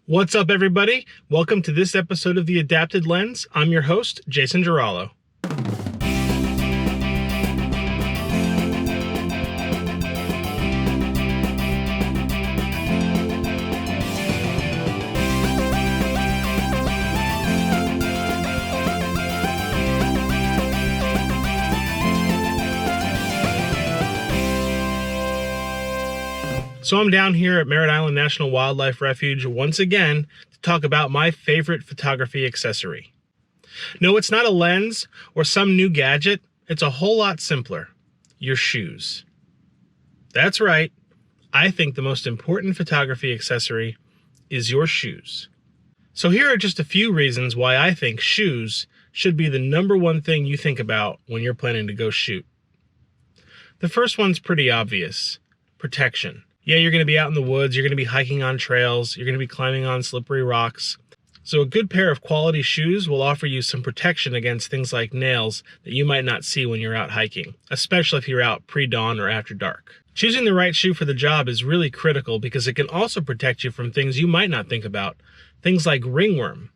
What's up, everybody? Welcome to this episode of The Adapted Lens. I'm your host, Jason Girallo. So I'm down here at Merritt Island National Wildlife Refuge once again to talk about my favorite photography accessory. No, it's not a lens or some new gadget. It's a whole lot simpler. Your shoes. That's right. I think the most important photography accessory is your shoes. So here are just a few reasons why I think shoes should be the number one thing you think about when you're planning to go shoot. The first one's pretty obvious. Protection. Yeah, you're going to be out in the woods, you're going to be hiking on trails, you're going to be climbing on slippery rocks. So a good pair of quality shoes will offer you some protection against things like nails that you might not see when you're out hiking, especially if you're out pre-dawn or after dark. Choosing the right shoe for the job is really critical because it can also protect you from things you might not think about. Things like ringworm.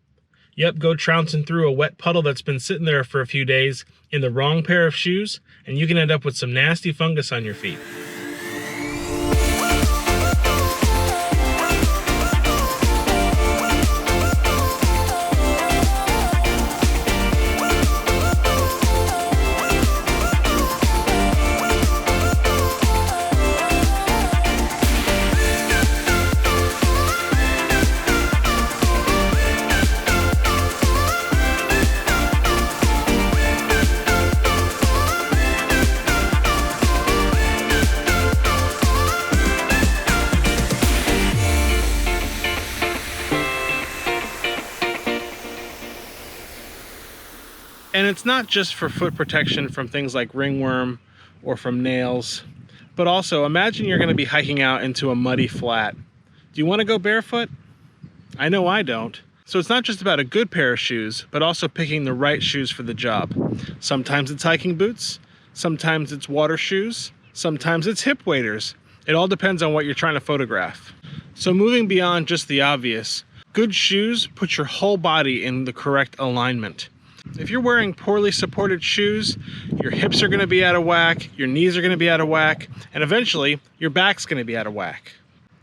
Yep, go trouncing through a wet puddle that's been sitting there for a few days in the wrong pair of shoes, and you can end up with some nasty fungus on your feet. And it's not just for foot protection from things like ringworm or from nails, but also imagine you're going to be hiking out into a muddy flat. Do you want to go barefoot? I know I don't. So it's not just about a good pair of shoes, but also picking the right shoes for the job. Sometimes it's hiking boots, sometimes it's water shoes, sometimes it's hip waders. It all depends on what you're trying to photograph. So moving beyond just the obvious, good shoes put your whole body in the correct alignment. If you're wearing poorly supported shoes, your hips are going to be out of whack, your knees are going to be out of whack, and eventually your back's going to be out of whack.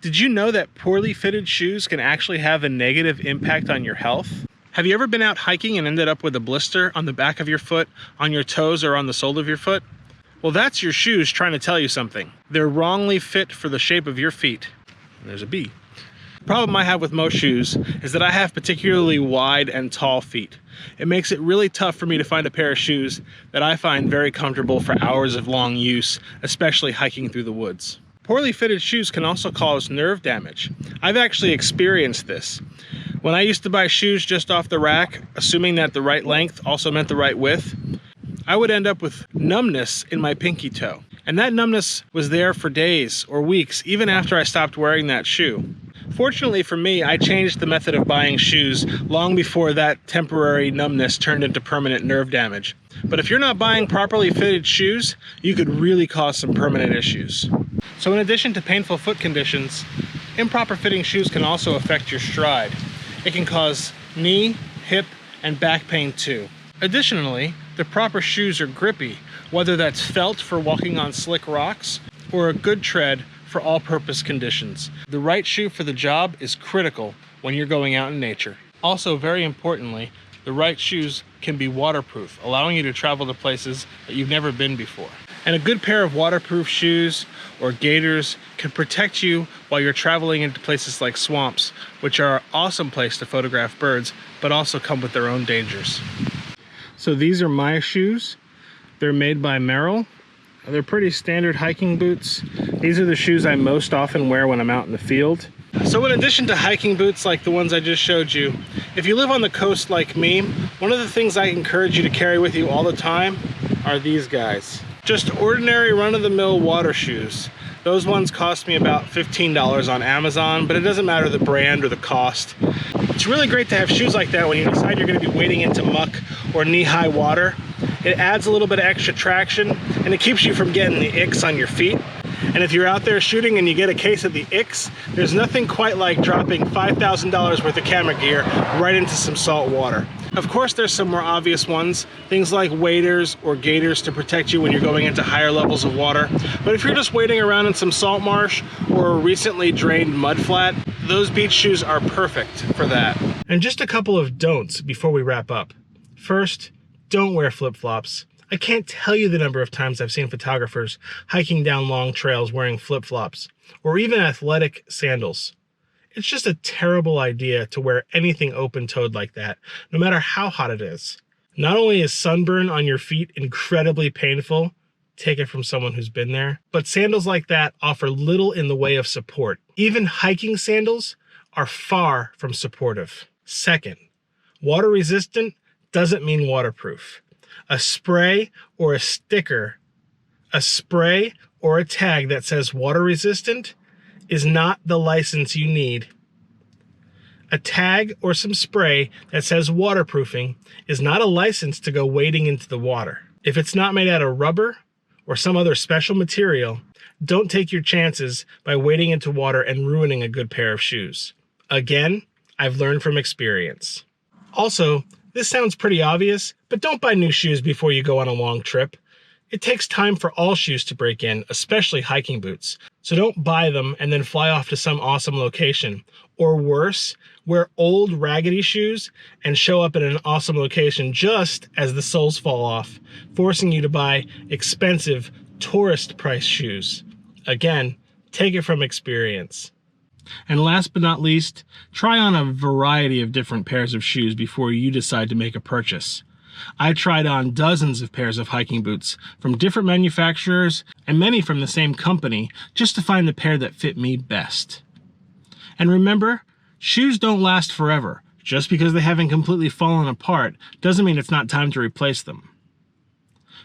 Did you know that poorly fitted shoes can actually have a negative impact on your health? Have you ever been out hiking and ended up with a blister on the back of your foot, on your toes, or on the sole of your foot? Well, that's your shoes trying to tell you something. They're wrongly fit for the shape of your feet. And there's a B. The problem I have with most shoes is that I have particularly wide and tall feet. It makes it really tough for me to find a pair of shoes that I find very comfortable for hours of long use, especially hiking through the woods. Poorly fitted shoes can also cause nerve damage. I've actually experienced this. When I used to buy shoes just off the rack, assuming that the right length also meant the right width, I would end up with numbness in my pinky toe. And that numbness was there for days or weeks, even after I stopped wearing that shoe. Fortunately for me, I changed the method of buying shoes long before that temporary numbness turned into permanent nerve damage. But if you're not buying properly fitted shoes, you could really cause some permanent issues. So in addition to painful foot conditions, improper fitting shoes can also affect your stride. It can cause knee, hip, and back pain too. Additionally, the proper shoes are grippy, whether that's felt for walking on slick rocks or a good tread for all-purpose conditions. The right shoe for the job is critical when you're going out in nature. Also, very importantly, the right shoes can be waterproof, allowing you to travel to places that you've never been before. And a good pair of waterproof shoes or gaiters can protect you while you're traveling into places like swamps, which are an awesome place to photograph birds, but also come with their own dangers. So these are my shoes. They're made by Merrell. They're pretty standard hiking boots. These are the shoes I most often wear when I'm out in the field. So in addition to hiking boots like the ones I just showed you, if you live on the coast like me, one of the things I encourage you to carry with you all the time are these guys. Just ordinary run-of-the-mill water shoes. Those ones cost me about $15 on Amazon, but it doesn't matter the brand or the cost. It's really great to have shoes like that when you decide you're going to be wading into muck or knee-high water. It adds a little bit of extra traction and it keeps you from getting the icks on your feet. And if you're out there shooting and you get a case of the icks, there's nothing quite like dropping $5,000 worth of camera gear right into some salt water. Of course, there's some more obvious ones, things like waders or gaiters to protect you when you're going into higher levels of water. But if you're just wading around in some salt marsh or a recently drained mud flat, those beach shoes are perfect for that. And just a couple of don'ts before we wrap up. First, don't wear flip-flops. I can't tell you the number of times I've seen photographers hiking down long trails wearing flip-flops, or even athletic sandals. It's just a terrible idea to wear anything open-toed like that, no matter how hot it is. Not only is sunburn on your feet incredibly painful, take it from someone who's been there, but sandals like that offer little in the way of support. Even hiking sandals are far from supportive. Second, water resistant doesn't mean waterproof. A spray or a sticker, a spray or a tag that says water resistant is not the license you need. A tag or some spray that says waterproofing is not a license to go wading into the water. If it's not made out of rubber or some other special material, don't take your chances by wading into water and ruining a good pair of shoes. Again, I've learned from experience. Also, this sounds pretty obvious, but don't buy new shoes before you go on a long trip. It takes time for all shoes to break in, especially hiking boots. So don't buy them and then fly off to some awesome location. Or worse, wear old raggedy shoes and show up at an awesome location just as the soles fall off, forcing you to buy expensive tourist price shoes. Again, take it from experience. And last but not least, try on a variety of different pairs of shoes before you decide to make a purchase. I tried on dozens of pairs of hiking boots from different manufacturers and many from the same company just to find the pair that fit me best. And remember, shoes don't last forever. Just because they haven't completely fallen apart doesn't mean it's not time to replace them.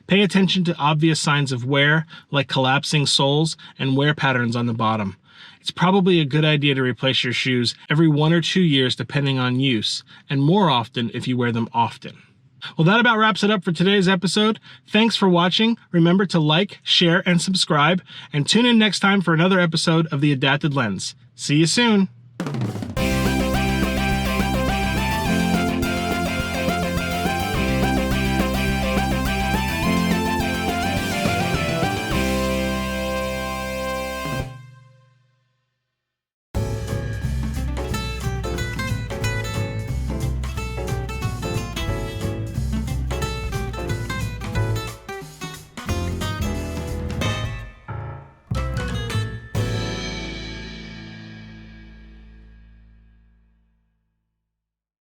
Pay attention to obvious signs of wear, like collapsing soles and wear patterns on the bottom. It's probably a good idea to replace your shoes every 1 or 2 years depending on use, and more often if you wear them often. Well, that about wraps it up for today's episode. Thanks for watching. Remember to like, share, and subscribe, and tune in next time for another episode of The Adapted Lens. See you soon.